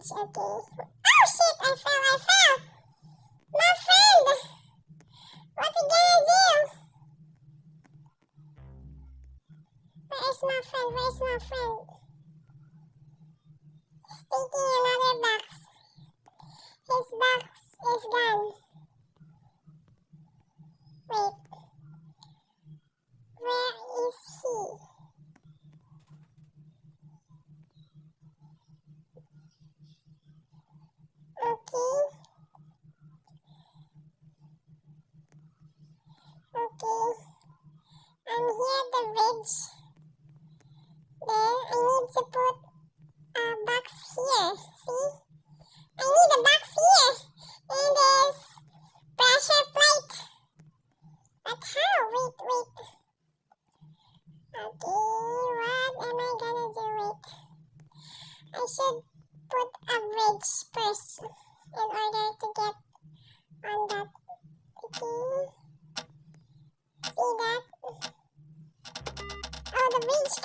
bridge, okay? Oh shit, I fell! My friend! What you gonna do? Where's my friend? He's taking another box. His box is gone. Wait. Where is he? Okay. I'm here at the ridge. There, I need to put a box here. See? I need a box here. And there's pressure plate. But how? Wait. Okay, what am I gonna do? Wait. I should put a bridge first in order to get on that. Okay. See that? Oh, the bridge.